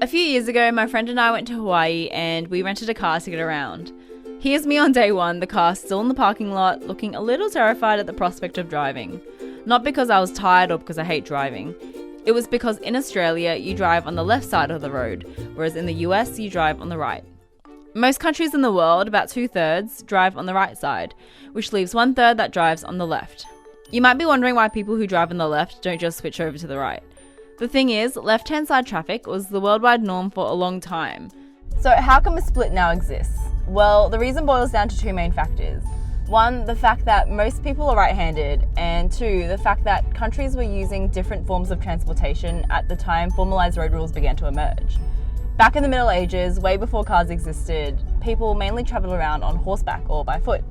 A few years ago, my friend and I went to Hawaii and we rented a car to get around. Here's me on day one, the car still in the parking lot, looking a little terrified at the prospect of driving. Not because I was tired or because I hate driving. It was because in Australia, you drive on the left side of the road, whereas in the US, you drive on the right. Most countries in the world, about 2/3, drive on the right side, which leaves 1/3 that drives on the left. You might be wondering why people who drive on the left don't just switch over to the right. The thing is, left-hand side traffic was the worldwide norm for a long time. So how come a split now exists? Well, the reason boils down to two main factors. One, the fact that most people are right-handed, and two, the fact that countries were using different forms of transportation at the time formalised road rules began to emerge. Back in the Middle Ages, way before cars existed, people mainly travelled around on horseback or by foot.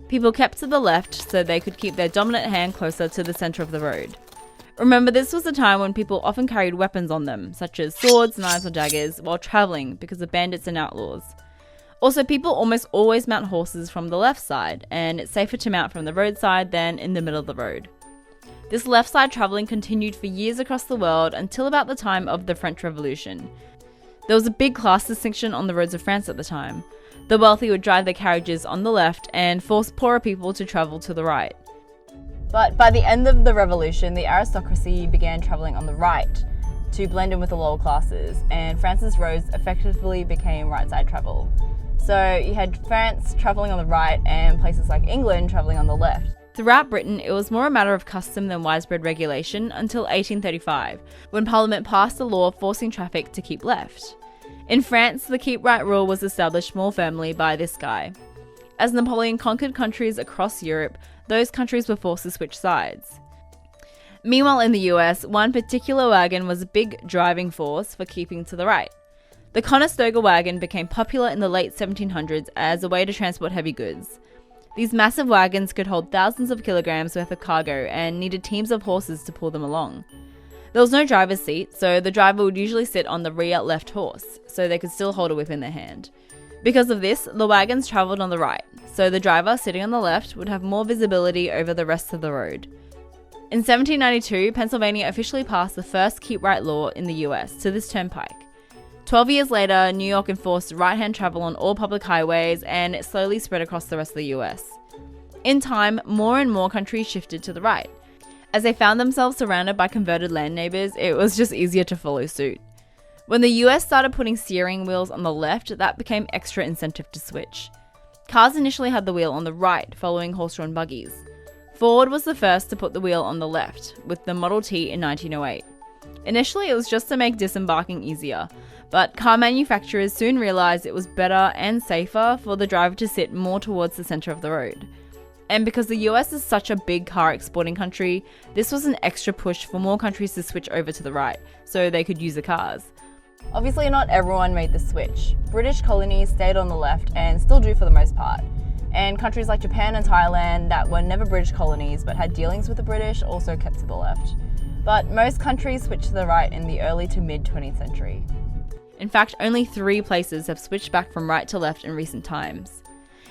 People kept to the left so they could keep their dominant hand closer to the centre of the road. Remember, this was a time when people often carried weapons on them, such as swords, knives or daggers, while travelling because of bandits and outlaws. Also, people almost always mount horses from the left side, and it's safer to mount from the roadside than in the middle of the road. This left side travelling continued for years across the world until about the time of the French Revolution. There was a big class distinction on the roads of France at the time. The wealthy would drive their carriages on the left and force poorer people to travel to the right. But by the end of the revolution, the aristocracy began travelling on the right to blend in with the lower classes, and France's roads effectively became right-side travel. So you had France travelling on the right and places like England travelling on the left. Throughout Britain, it was more a matter of custom than widespread regulation until 1835, when Parliament passed a law forcing traffic to keep left. In France, the keep right rule was established more firmly by this guy. As Napoleon conquered countries across Europe, those countries were forced to switch sides. Meanwhile, in the US, one particular wagon was a big driving force for keeping to the right. The Conestoga wagon became popular in the late 1700s as a way to transport heavy goods. These massive wagons could hold thousands of kilograms worth of cargo and needed teams of horses to pull them along. There was no driver's seat, so the driver would usually sit on the rear left horse, so they could still hold a whip in their hand. Because of this, the wagons travelled on the right, so the driver sitting on the left would have more visibility over the rest of the road. In 1792, Pennsylvania officially passed the first keep right law in the US to this turnpike. 12 years later, New York enforced right-hand travel on all public highways, and it slowly spread across the rest of the US. In time, more and more countries shifted to the right. As they found themselves surrounded by converted land neighbours, it was just easier to follow suit. When the US started putting steering wheels on the left, that became extra incentive to switch. Cars initially had the wheel on the right, following horse-drawn buggies. Ford was the first to put the wheel on the left, with the Model T in 1908. Initially, it was just to make disembarking easier, but car manufacturers soon realised it was better and safer for the driver to sit more towards the centre of the road. And because the US is such a big car exporting country, this was an extra push for more countries to switch over to the right, so they could use the cars. Obviously, not everyone made the switch. British colonies stayed on the left and still do for the most part. And countries like Japan and Thailand that were never British colonies but had dealings with the British also kept to the left. But most countries switched to the right in the early to mid 20th century. In fact, only 3 places have switched back from right to left in recent times.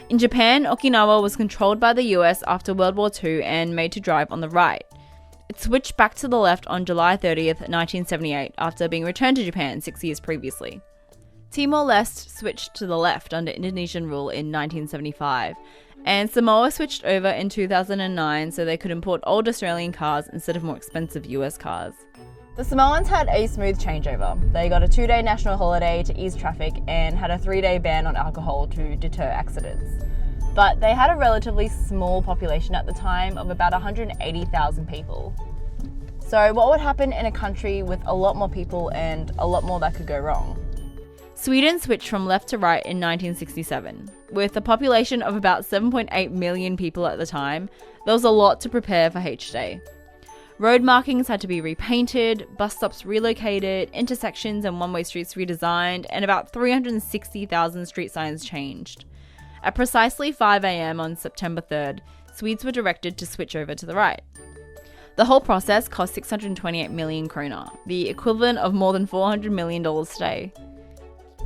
In Japan, Okinawa was controlled by the US after World War II and made to drive on the right. It switched back to the left on July 30th, 1978, after being returned to Japan 6 years previously. Timor-Leste switched to the left under Indonesian rule in 1975, and Samoa switched over in 2009 so they could import old Australian cars instead of more expensive US cars. The Samoans had a smooth changeover. They got a 2-day national holiday to ease traffic and had a 3-day ban on alcohol to deter accidents. But they had a relatively small population at the time of about 180,000 people. So what would happen in a country with a lot more people and a lot more that could go wrong? Sweden switched from left to right in 1967. With a population of about 7.8 million people at the time, there was a lot to prepare for H-Day. Road markings had to be repainted, bus stops relocated, intersections and one-way streets redesigned, and about 360,000 street signs changed. At precisely 5 a.m. on September 3rd, Swedes were directed to switch over to the right. The whole process cost 628 million krona, the equivalent of more than $400 million today.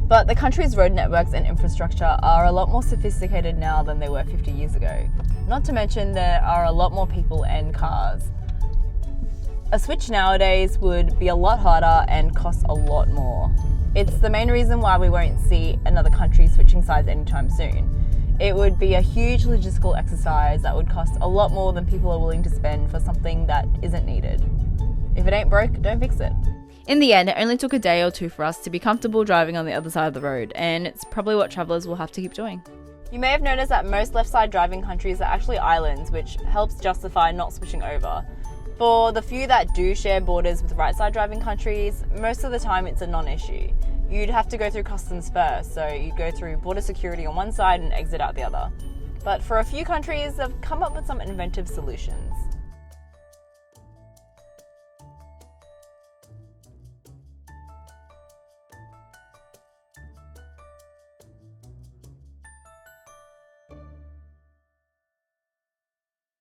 But the country's road networks and infrastructure are a lot more sophisticated now than they were 50 years ago. Not to mention there are a lot more people and cars. A switch nowadays would be a lot harder and cost a lot more. It's the main reason why we won't see another country switching sides anytime soon. It would be a huge logistical exercise that would cost a lot more than people are willing to spend for something that isn't needed. If it ain't broke, don't fix it. In the end, it only took a day or two for us to be comfortable driving on the other side of the road, and it's probably what travellers will have to keep doing. You may have noticed that most left-side driving countries are actually islands, which helps justify not switching over. For the few that do share borders with right-side driving countries, most of the time it's a non-issue. You'd have to go through customs first, so you go through border security on one side and exit out the other. But for a few countries, they've come up with some inventive solutions.